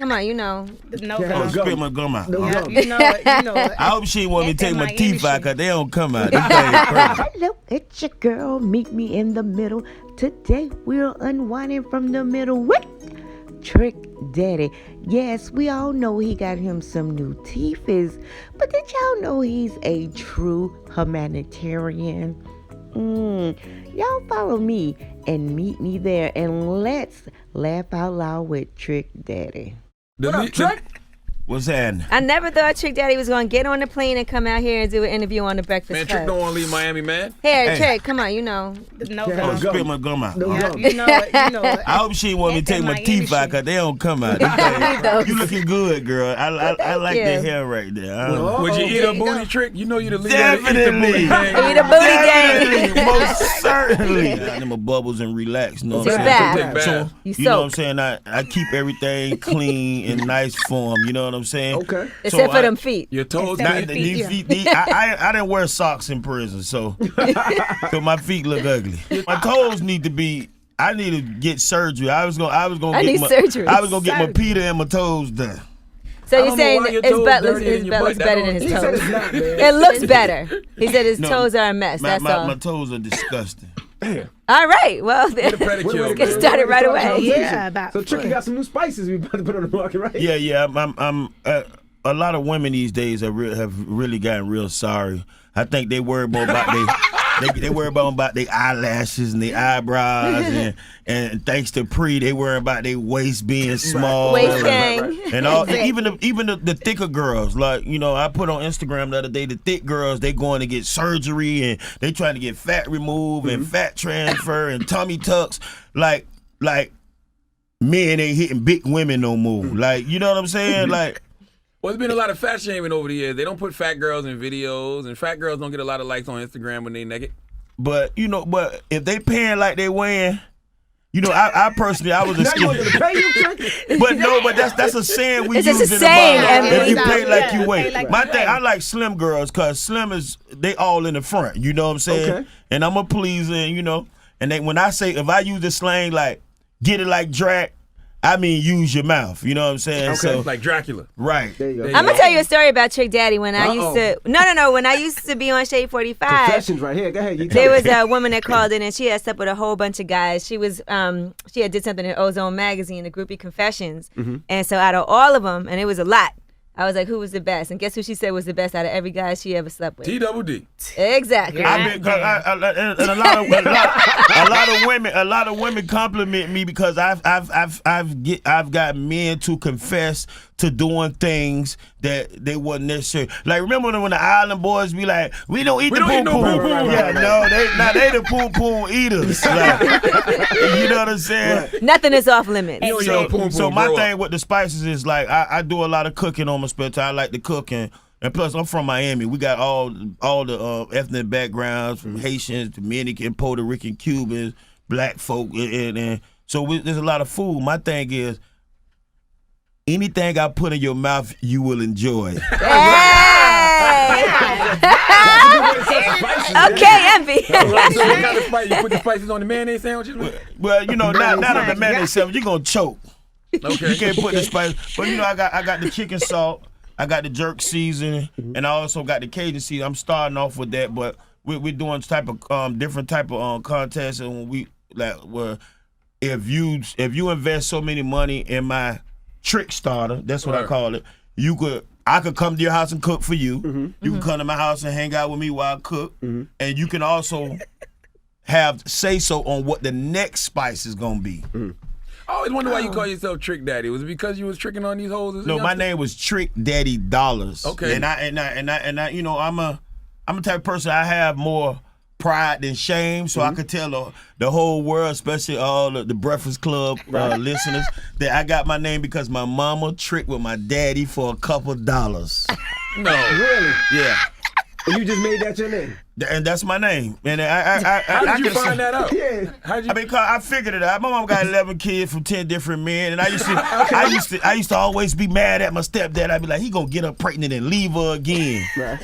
Come on, you know. No Oh, gum. spit my gum out. You know it. You know it. I hope she didn't want me to take my Miami teeth out shit. because they don't come out. These things perfect. Hello, it's your girl. Meet me in the middle. Today we're unwinding from the middle with Trick Daddy. Yes, we all know he got him some new teeth, but did y'all know he's a true humanitarian? Y'all follow me and meet me there, and let's laugh out loud with Trick Daddy. What up, Trick? What's happening? I never thought Trick Daddy was going to get on the plane and come out here and do an interview on the Breakfast Man, Club. Trick don't want to leave Miami, man. Here, Hey. Trick, come on, you know. No Oh, gum. spit my gum out. You know it. You know it. I hope she didn't want me to take my Miami teeth out shit. because they don't come out. These things- you looking good, girl. I like you. that hair right there. Would you eat there a you booty, go. Trick? You know you're the leader of the Definitely. booty gang. Eat a booty gang. Definitely, most certainly. Them my bubbles and relax. Know what Take I'm a saying? bath. Take So, bath. you know what I'm saying? I keep everything clean in nice form. You know what I'm saying? Okay. Except for them feet. Your toes Except clean? for These feet, feet, I didn't wear socks in prison, so my feet look ugly. My toes need to be. I need to get surgery. I was gonna I get need my surgery. I was gonna get my Peter and my toes done. So I you're don't know saying why your his toes butt looks, dirty and his your butt butt looks that better long. than his He said toes? it's not, man. It looks better. He said his No. toes are a mess. That's all. My toes are disgusting. All right. Well, Get a pedicure. get man. started right away. Yeah, about So Tricky got some new spices we about to put on the market, right? Yeah. I'm a lot of women these days have really gotten real sorry. I think they worry more about they worry about their eyelashes and their eyebrows and thanks to they worry about their waist being small. Waist gang. And all, even the thicker girls, like, you know, I put on Instagram the other day, the thick girls, they going to get surgery and they trying to get fat removed and fat transfer and tummy tucks, like men ain't hitting big women no more. Like, you know what I'm saying? Like, Well, there's been a lot of fat shaming over the years. They don't put fat girls in videos, and fat girls don't get a lot of likes on Instagram when they naked. but if they paying like they weighing, you know, I personally, I was a Now you want skinny. them to pay you, Tricky? But that's a saying we It's use just a in saying, the Bible. Emily. If you pay like Yeah, you weigh. pay like My you thing, weigh. I like slim girls because slim they all in the front. You know what I'm saying? Okay. And I'm a pleaser, you know. And when I say, if I use the slang like get it like Drac, I mean use your mouth. You know what I'm saying? Okay. So Like Dracula. right. There you go. There you I'm gonna go. tell you a story about Trick Daddy when I used Uh-oh. to. No. When I used to be on Shade 45, Confessions right here. Go ahead. You tell there me. was a woman that called in and she had slept with a whole bunch of guys. She was she had did something in Ozone magazine, the groupie confessions, and so out of all of them, and it was a lot. I was like, who was the best? And guess who she said was the best out of every guy she ever slept with? T-double-D. Exactly. And a lot of women compliment me because I've got men to confess to doing things that they wasn't necessary. Like, remember when the Island Boys be like, we don't eat We the don't eat poo no poo. poo-poo. Yeah, no, they the poo poo eaters. Like, you know what I'm saying? Nothing is off limits. You know, poo-poo, So my grow thing up. with the spices is like I do a lot of cooking on my spare time. I like to cook and plus I'm from Miami. We got all the ethnic backgrounds from Haitians, Dominican, Puerto Rican, Cubans, black folk, and so there's a lot of food. My thing is anything I put in your mouth, you will enjoy. Okay, Envy. So what kind of spice? You put the spices on the mayonnaise sandwiches? Well, you know, not on the mayonnaise sandwich, you're gonna choke. Okay. You can't put the spice, but you know, I got the chicken salt, I got the jerk seasoning, and I also got the Cajun seasoning. I'm starting off with that, but we're doing different type of contests, and we where if you invest so many money in my trick starter, that's what I call it. I could come to your house and cook for you. You can come to my house and hang out with me while I cook, and you can also have say so on what the next spice is gonna be. I always wonder why you call yourself Trick Daddy. Was it because you was tricking on these hoes? No, my name was Trick Daddy Dollars. Okay. And I you know, I'm a type of person, I have more pride than shame, so I could tell the whole world, especially all the Breakfast Club listeners, that I got my name because my mama tricked with my daddy for a couple dollars. No. Really? Yeah. And you just made that your name? And that's my name. And How did you find that out? Yeah. How'd you? I mean, 'cause I figured it out. My mom got 11 kids from 10 different men, and I used to always be mad at my stepdad. I'd be like, he gonna get her pregnant and leave her again. Right.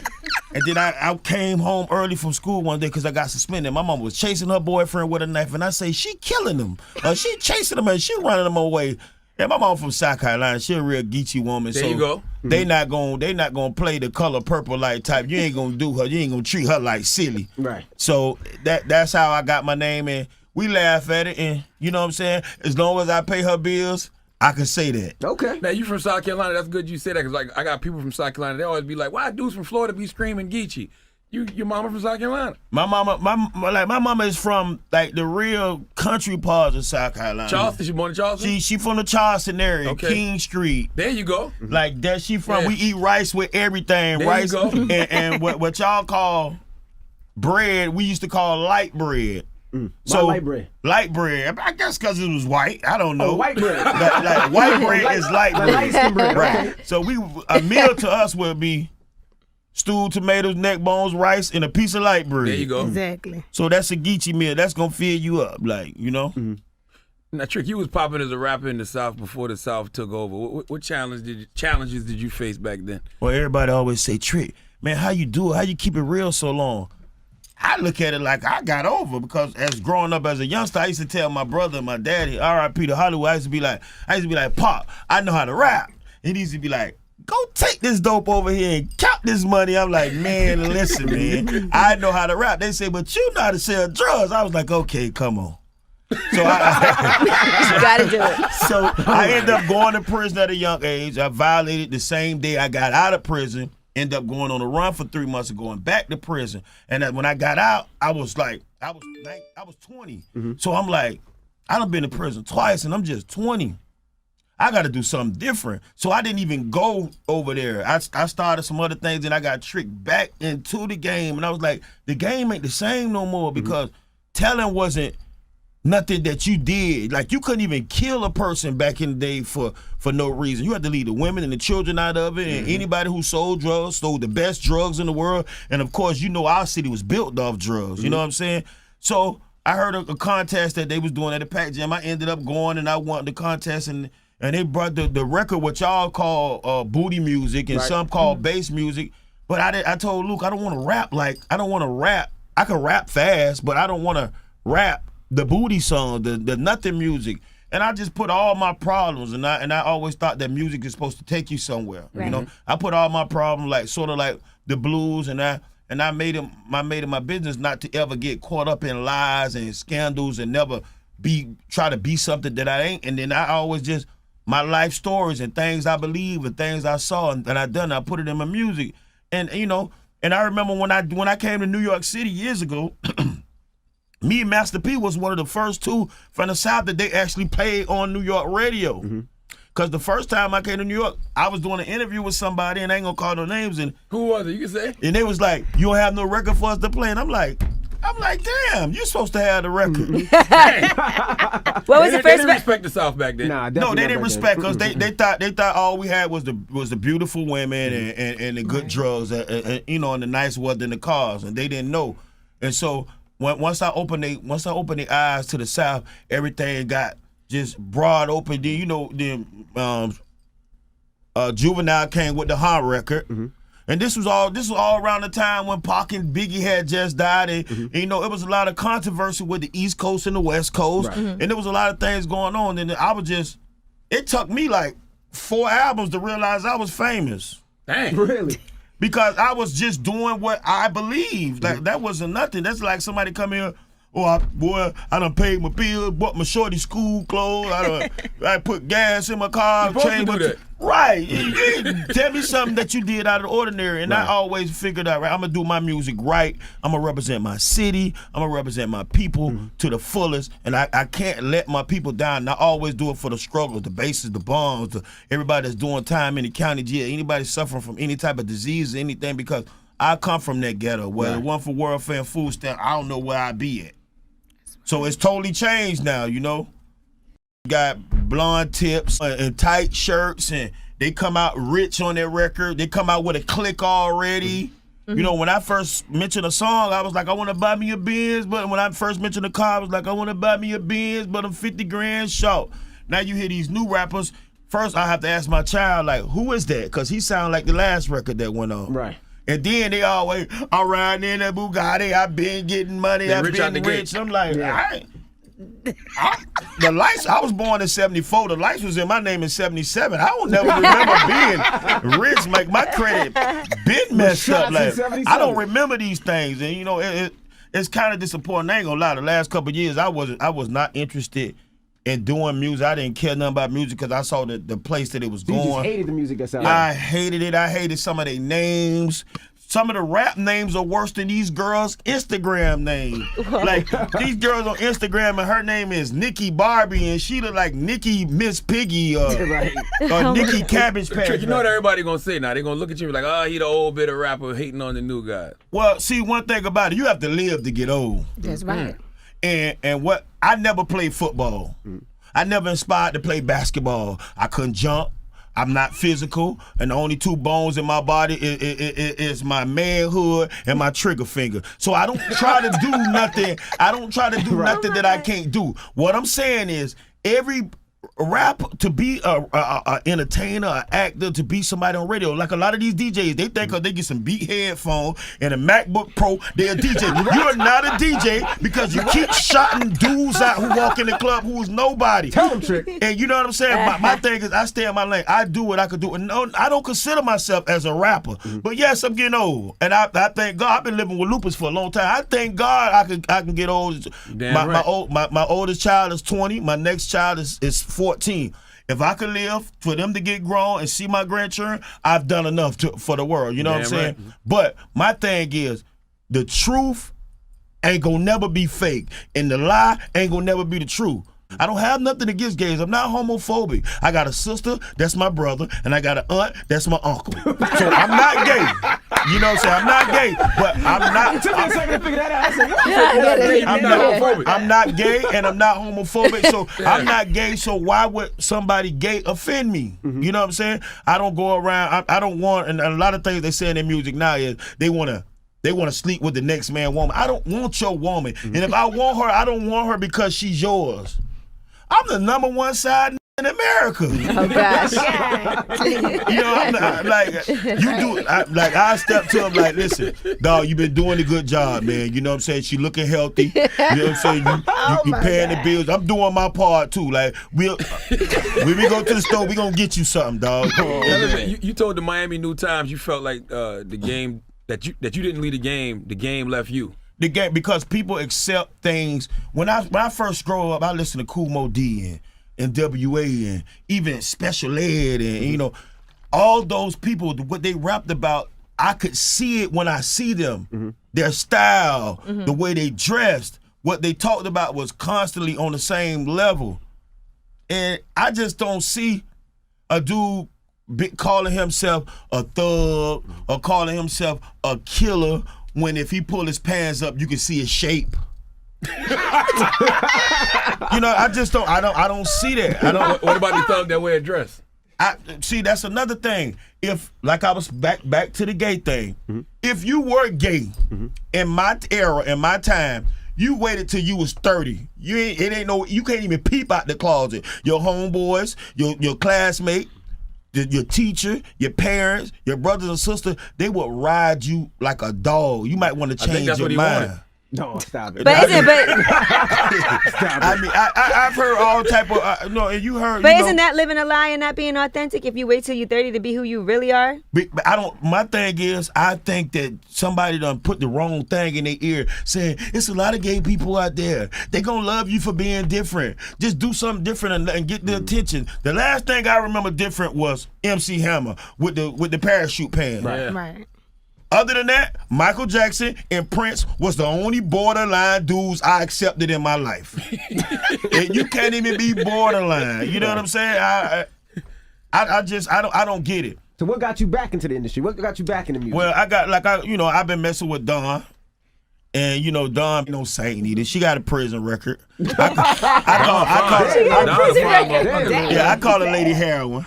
And then I came home early from school one day because I got suspended. My mom was chasing her boyfriend with a knife, and I say, she killing him. She chasing him and she running him away. Yeah, my mom from South Carolina. She a real Geechee woman. There so you go. They not gonna play the color purple light type. You ain't gonna do her. You ain't gonna treat her like silly. Right. So that's how I got my name, and we laugh at it, and you know what I'm saying. As long as I pay her bills, I can say that. Okay. Now, you from South Carolina. That's good you say that because like I got people from South Carolina. They always be like, why dudes from Florida be screaming Geechee? Your mama from South Carolina? My mama is from like the real country parts of South Carolina. Charleston? She born in Charleston? She from the Charleston area, Okay. King Street. There you go. Like that she from. Yeah. We eat rice with everything. There rice you go. and what y'all call bread, we used to call light bread. Why light bread? Light bread. I guess because it was white. I don't know. Oh, white bread. Like white bread is light bread. Light skin bread. Right. Okay. So a meal to us would be stewed tomatoes, neck bones, rice, and a piece of light bread. There you go. Exactly. So that's a Geechee meal. That's gonna fill you up, like, you know. Mm-hmm. Now, Trick, you was popping as a rapper in the South before the South took over. What challenges did you face back then? Well, everybody always say, Trick, man, how you do it? How you keep it real so long? I look at it like I got over because as growing up as a youngster, I used to tell my brother and my daddy, R.I.P. to Hollywood, I used to be like, Pop, I know how to rap. And he used to be like, go take this dope over here and count this money. I'm like, man, listen, man, I know how to rap. They say, but you know how to sell drugs. I was like, okay, come on. So You gotta do it. So I ended up going to prison at a young age. I violated the same day I got out of prison. Ended up going on a run for 3 months and going back to prison. And when I got out, I was 20. Mm-hmm. So I'm like, I done been to prison twice and I'm just 20. I got to do something different. So I didn't even go over there. I started some other things and I got tricked back into the game. And I was like, the game ain't the same no more because telling wasn't nothing that you did. Like, you couldn't even kill a person back in the day for no reason. You had to leave the women and the children out of it, and anybody who sold drugs stole the best drugs in the world. And of course, you know our city was built off drugs. You know what I'm saying? So I heard a contest that they was doing at the Pac Jam. I ended up going and I won the contest, and they brought the record, what y'all call booty music and some call bass music. But I told Luke, I don't want to rap. I don't want to rap. I can rap fast, but I don't want to rap the booty song, the nothing music. And I just put all my problems, and I always thought that music is supposed to take you somewhere. Right. You know, I put all my problems like the blues, and I made it my business not to ever get caught up in lies and scandals and never try to be something that I ain't. And then I always just my life stories and things I believe and things I saw and I done, I put it in my music. And you know, and I remember when I came to New York City years ago. Me and Master P was one of the first two from the South that they actually played on New York radio. Because the first time I came to New York, I was doing an interview with somebody, and I ain't gonna call no names. And Who was it? You can say. and they was like, "You don't have no record for us to play." And I'm like, damn, you're supposed to have the record. What was They the didn't first? respect the South back then. Nah, No, definitely they didn't not back respect then. us. They thought all we had was the beautiful women and the good drugs, you know, and the nice weather and the cars, and they didn't know. And so once I opened their eyes to the South, everything got just broad open. Then you know, Juvenile came with the hard record. And this was all around the time when Pac and Biggie had just died, and you know, it was a lot of controversy with the East Coast and the West Coast, and there was a lot of things going on. And it took me like 4 albums to realize I was famous Dang. Really? because I was just doing what I believed. Like that wasn't nothing. That's like somebody come here. Oh, I done paid my bills, bought my shorty school clothes. I put gas in my car. You supposed to changed do my that. Right. You tell me something that you did out of the ordinary. And I always figured out, right, I'm going to do my music right. I'm going to represent my city. I'm going to represent my people to the fullest. And I can't let my people down. And I always do it for the struggle, the bases, the bombs, everybody that's doing time in the county jail, anybody suffering from any type of disease or anything, because I come from that ghetto. Where it wasn't for welfare and food stamp, I don't know where I'd be at. So it's totally changed now, you know. Got blonde tips and tight shirts, and they come out rich on their record. They come out with a click already. You know, when I first mentioned a song, I was like, I want to buy me a Benz. But when I first mentioned a car, I was like, I want to buy me a Benz, but I'm 50 grand short. Now you hear these new rappers. First, I have to ask my child, like, who is that? Because he sound like the last record that went on. Right. And then they always, I'm riding in a Bugatti, I've been getting money, They I've rich out been the rich. gate. I'm like, Yeah. all right. The lights, I was born in 74. The lights was in my name in 77. I don't never remember being rich. Like, my credit been messed up. Like, I don't remember these things. And, you know, it's kind of disappointing. I ain't gonna lie. The last couple of years, I was not interested in doing music. I didn't care nothing about music because I saw the place that it was going. You just hated the music that's out there. I hated it. I hated some of their names. Some of the rap names are worse than these girls' Instagram names. Like, these girls on Instagram, and her name is Nikki Barbie, and she look like Nikki Miss Piggy or Nikki Cabbage Patch. Trick, you know what everybody gonna say now? They gonna look at you like, oh, he the old bit of rapper hating on the new guy. Well, see, one thing about it, you have to live to get old. That's right. And what, I never played football. I never inspired to play basketball. I couldn't jump. I'm not physical, and the only two bones in my body is my manhood and my trigger finger. So I don't try to do nothing. I don't try to do nothing that I can't do. What I'm saying is, every rapper, to be a entertainer, an actor, to be somebody on radio, like a lot of these DJs, they think they get some beat headphones and a MacBook Pro, they're a DJ. You're not a DJ because you keep shotting dudes out who walk in the club who's nobody. Tell them, Trick. And you know what I'm saying? My thing is, I stay in my lane. I do what I could do. And no, I don't consider myself as a rapper. But yes, I'm getting old. And I thank God. I've been living with lupus for a long time. I thank God I can get old. My oldest child is 20. My next child is 14. If I could live for them to get grown and see my grandchildren, I've done enough for the world. You know what I'm saying? Right. But my thing is, the truth ain't gonna never be fake, and the lie ain't gonna never be the truth. I don't have nothing against gays. I'm not homophobic. I got a sister, that's my brother, and I got an aunt, that's my uncle. So I'm not gay. You know what I'm saying? I'm not gay, but I'm not. It took me a second to figure that out. I said, I'm not gay, and I'm not homophobic. So I'm not gay. So why would somebody gay offend me? You know what I'm saying? I don't go around. I don't want. And a lot of things they say in their music now is they want to sleep with the next man woman. I don't want your woman. And if I want her, I don't want her because she's yours. I'm the number one side in America. Oh gosh. You know, I'm not, like, you do. I step to him like, listen, dog, you been doing a good job, man. You know what I'm saying? She looking healthy. You know what I'm saying? You paying the bills. I'm doing my part too. Like, when we go to the store, we gonna get you something, dog. You told the Miami New Times you felt like the game that you didn't lead the game left you. The game, because people accept things. When I first grew up, I listened to Kool Moe Dee and NWA and even Special Ed and you know, all those people, what they rapped about, I could see it when I see them. Their style, the way they dressed, what they talked about was constantly on the same level. And I just don't see a dude calling himself a thug or calling himself a killer when if he pull his pants up, you can see his shape. You know, I don't see that. What about the thug that wear a dress? See, that's another thing. If, like I was back to the gay thing, if you were gay in my era, in my time, you waited till you was 30. You can't even peep out the closet. Your homeboys, your classmate, your teacher, your parents, your brothers and sisters, they would ride you like a dog. You might want to change your mind. No, stop it. But Stop I mean, I've heard all type of no, and you heard. But isn't that living a lie and not being authentic? If you wait till you're 30 to be who you really are. But I don't. My thing is, I think that somebody done put the wrong thing in their ear, saying it's a lot of gay people out there. They gonna love you for being different. Just do something different and get the attention. The last thing I remember different was MC Hammer with the parachute pants. Right. Other than that, Michael Jackson and Prince was the only borderline dudes I accepted in my life. And you can't even be borderline. You know what I'm saying? I don't get it. So what got you back into the industry? What got you back in the music? Well, I've been messing with Dawn. And you know, Dawn, no saint either. She got a prison record. I call her Lady Heroin.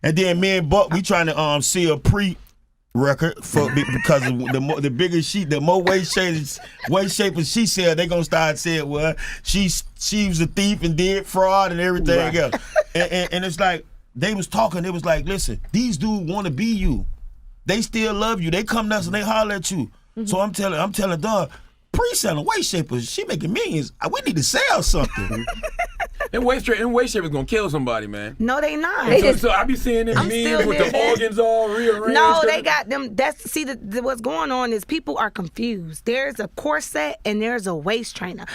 And then me and Buck, we trying to see a pre-record because of the bigger she, the more weight shapers she said, they gonna start saying, well, she was a thief and did fraud and everything else. And it's like they was talking. It was like, listen, these dudes want to be you. They still love you. They come nuts and they holler at you. So I'm telling Dawn, selling waist shapers. She making millions. We need to sell something. And waist shapers gonna kill somebody, man. No, they not. So I be seeing them memes with the organs all rearranged. No, they got them. What's going on is people are confused. There's a corset and there's a waist trainer.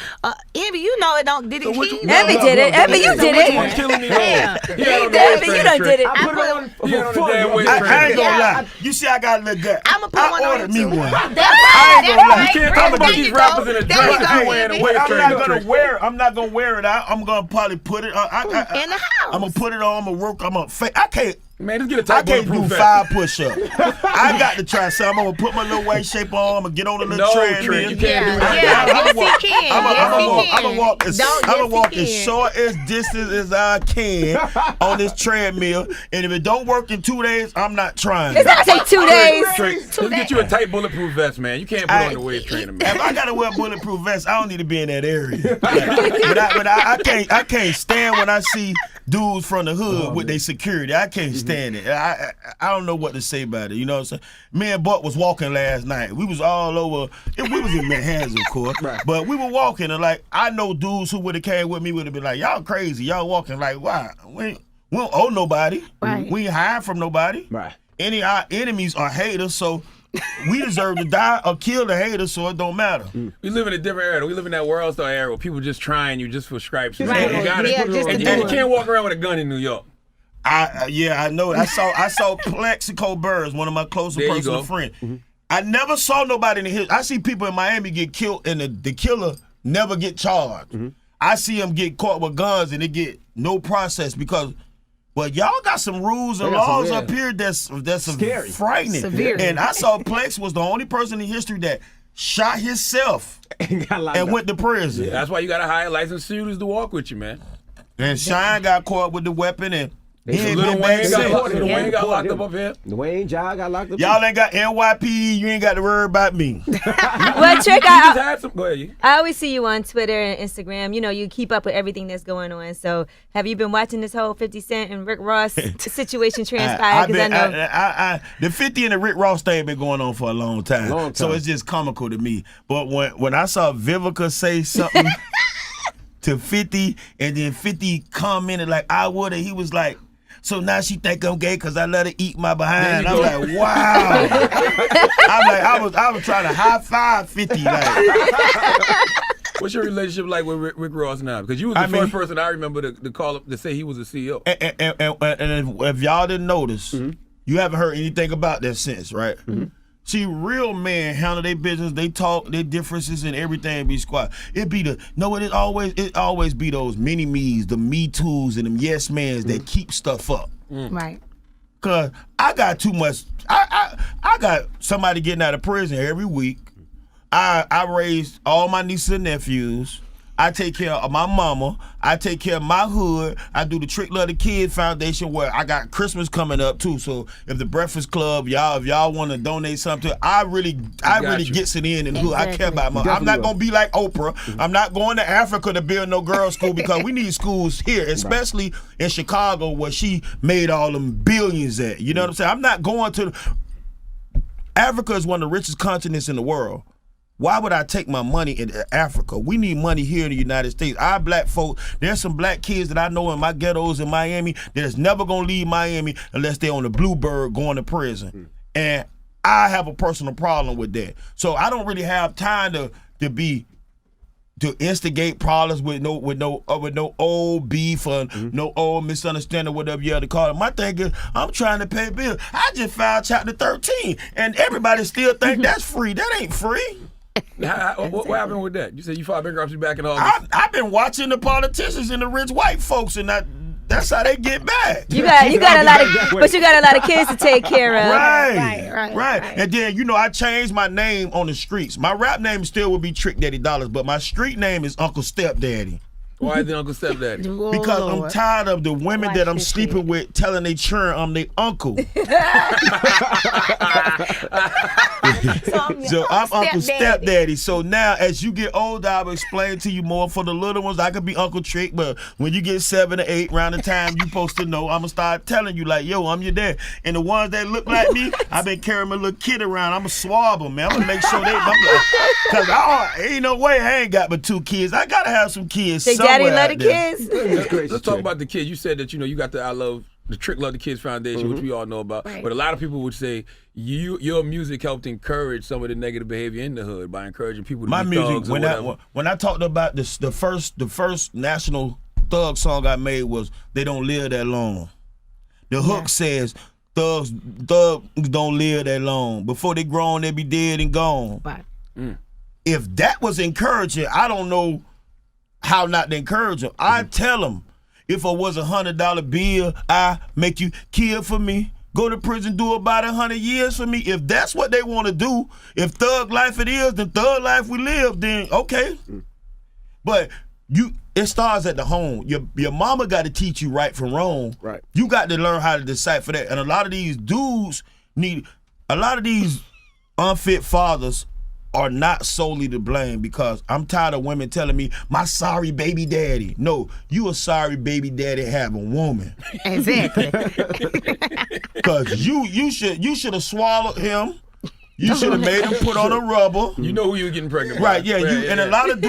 Envy, you know it don't. Did it? Envy did it. Envy, you did it. Which killing me. Envy, you done did it. I put it on He had on the damn waist I ain't trainer. gonna lie. You see, I got a little gut. I'ma put one on ordered me too. one. That's I ain't gonna lie. You can't talk about these rappers in a dress if you wearing a waist I'm trainer. not gonna wear it. I'm not gonna wear it out. I'm gonna probably put it on. in the house. I'm gonna put it on. I'm gonna work. I'm gonna fake. I can't. Man, just get a I tight can't do bulletproof 5 push-ups. I got to try something. I'm gonna put my little waist shape on. I'm gonna get on the little treadmill. Trent, you can't do Yeah, that. yes, he can. I'm gonna walk as Yes, he short as distance as I can on this treadmill. And if it don't work in 2 days, I'm not trying. It's not take 2 days. Trent, let's get you a tight bulletproof vest, man. You can't put on the waist trainer, man. If I gotta wear a bulletproof vest, I don't need to be in that area. But I can't stand when I see dudes from the hood with their security. I can't stand it. I don't know what to say about it. You know what I'm saying? Me and Buck was walking last night. We was all over. We was in Manhattan, of course. Right. But we were walking, and like I know dudes who would have came with me would have been like, y'all crazy. Y'all walking like, why? We don't owe nobody. Right. We ain't hiding from nobody. Right. Any of our enemies are haters, so we deserve to die or kill the haters, so it don't matter. We live in a different era. We live in that world star era where people just trying you just for stripes. Right. You got it. Yeah, just to And do you it. can't walk around with a gun in New York. I know. I saw Plexico Burrs, one of my closest There you personal go. friends. I never saw nobody in the history. I see people in Miami get killed, and the killer never get charged. I see them get caught with guns, and they get no process because. Well, y'all got some rules and They got some, laws yeah. up here that's Scary. frightening. Severe. And I saw Plex was the only person in history that shot himself Got locked and up. went to prison. That's why you gotta hire licensed shooters to walk with you, man. And Shine got caught with the weapon, and he ain't Lil been Wayne back got since. locked up here. Dwayne John got locked up. Y'all ain't got NYPD, you ain't got to worry about me. Well, Trick, You just had some. Go ahead. You. I always see you on Twitter and Instagram. You know, you keep up with everything that's going on. So, have you been watching this whole 50 Cent and Rick Ross situation transpire? Because I know the 50 and the Rick Ross thing been going on for a long time. So it's just comical to me. But when I saw Vivica say something to 50 and then 50 commented like I would, and he was like, so now she think I'm gay because I let her eat my behind. I'm like, wow. I was trying to high five 50. What's your relationship like with Rick Ross now? Because you was the first person I remember to call up to say he was a CEO. And if y'all didn't notice, you haven't heard anything about that since, right? See, real men handle their business, they talk, their differences and everything be squat. It always be those mini me's, the me too's and them yes mans that keep stuff up. Right. Cause I got too much. I got somebody getting out of prison every week. I raised all my nieces and nephews. I take care of my mama. I take care of my hood. I do the Trick Love the Kid Foundation where I got Christmas coming up too. So if the Breakfast Club, if y'all want to donate something, I really gets it in the hood. I care about my. I'm not gonna be like Oprah. I'm not going to Africa to build no girls' school because we need schools here, especially in Chicago where she made all them billions at. You know what I'm saying? I'm not going to. Africa is one of the richest continents in the world. Why would I take my money into Africa? We need money here in the United States. Our black folk, there's some black kids that I know in my ghettos in Miami that is never going to leave Miami unless they're on the Bluebird going to prison. And I have a personal problem with that. So I don't really have time to instigate problems with no old beef or no old misunderstanding, whatever you have to call it. My thing is, I'm trying to pay bills. I just filed Chapter 13, and everybody still think that's free. That ain't free. What happened with that? You said you filed bankruptcy back in August. I've been watching the politicians and the rich white folks, and that's how they get back. you got a lot of kids to take care of. Right. And then I changed my name on the streets. My rap name still would be Trick Daddy Dollars, but my street name is Uncle Stepdaddy. Why is it Uncle Stepdaddy? Oh, Because Lord. I'm tired of the women Watch that I'm this sleeping with telling they churn I'm their uncle. So I'm Uncle Stepdaddy. So now, as you get older, I'll explain to you more. For the little ones, I could be Uncle Trick, but when you get 7 or 8, around the time you supposed to know, I'm gonna start telling you like, yo, I'm your dad. And the ones that look like me, I've been carrying my little kid around. I'm gonna swab them, man. I'm gonna make sure because ain't no way I ain't got but 2 kids. I gotta have some kids Say, somewhere. daddy love out the there. kids. Let's talk about the kids. You said that you got the Trick Love the Kids Foundation, which we all know about. Right. But a lot of people would say your music helped encourage some of the negative behavior in the hood by encouraging people to My be music, thugs or whatever. when I talked about this, the first national thug song I made was "They Don't Live That Long." The hook says thugs don't live that long. Before they grown, they be dead and gone. Right. If that was encouraging, I don't know how not to encourage them. I tell them, if I was $100 bill, I make you kill for me. Go to prison, do about 100 years for me. If that's what they want to do, if thug life it is, then thug life we live, then okay. But it starts at the home. Your mama got to teach you right from wrong. Right. You got to learn how to decipher that. And a lot of these dudes these unfit fathers are not solely to blame, because I'm tired of women telling me, my sorry baby daddy. No, you a sorry baby daddy have a woman. Exactly. Because you should have swallowed him. You should have made him put on a rubber. You know who you were getting pregnant by. Right, yeah, and a lot of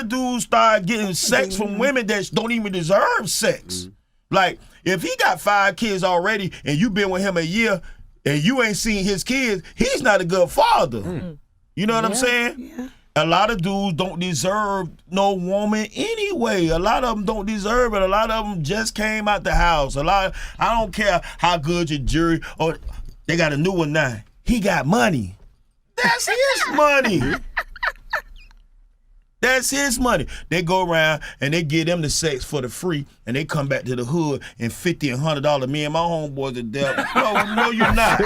dudes start getting sex from women that don't even deserve sex. Like, if he got 5 kids already and you been with him a year and you ain't seen his kids, he's not a good father. You know what I'm saying? Yeah. A lot of dudes don't deserve no woman anyway. A lot of them don't deserve it. A lot of them just came out the house. I don't care how good your jury, or they got a new one now. He got money. That's his money. That's his money. They go around and they give them the sex for the free, and they come back to the hood and $50 and $100. Me and my homeboys are there. No, you're not.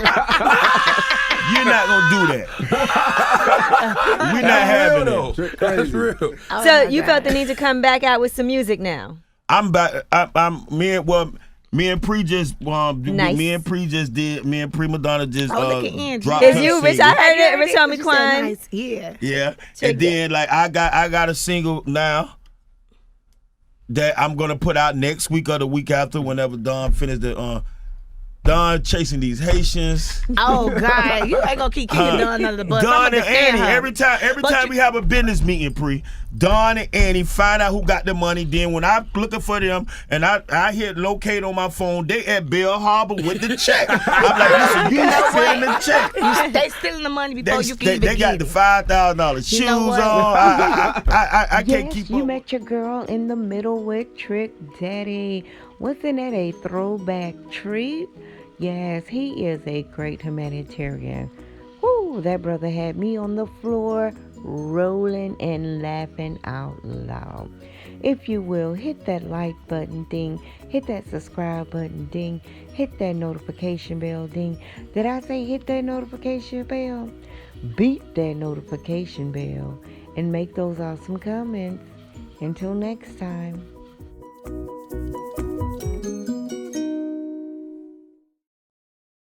You're not gonna do that. We're not having it. That's real. So you felt the need to come back out with some music now. Me and Pre just Nice. me and Prima Donna just look at Angie. dropped Is her you, Rich? single. I heard it. Rich Homie You said Quan. nice. Yeah. Yeah. Check And then like I got a single now that I'm gonna put out next week or the week after, whenever Don finished the Don chasing these Haitians. Oh God, you ain't gonna keep kicking Don under the bus. Don I'm and Annie. Every time But we have a business meeting, Pre, Don and Annie find out who got the money. Then when I'm looking for them and I hit locate on my phone, they at Bell Harbor with the check. I'm like, listen, you sending the check. They stealing the money before you can even They got get the it. $5,000 shoes You know on. what? I can't Yes, keep you up. met your girl in the middle with Trick Daddy. Wasn't that a throwback treat? Yes, he is a great humanitarian. Woo, that brother had me on the floor rolling and laughing out loud. If you will, hit that like button ding, hit that subscribe button ding, hit that notification bell ding. Did I say hit that notification bell? Beat that notification bell and make those awesome comments. Until next time.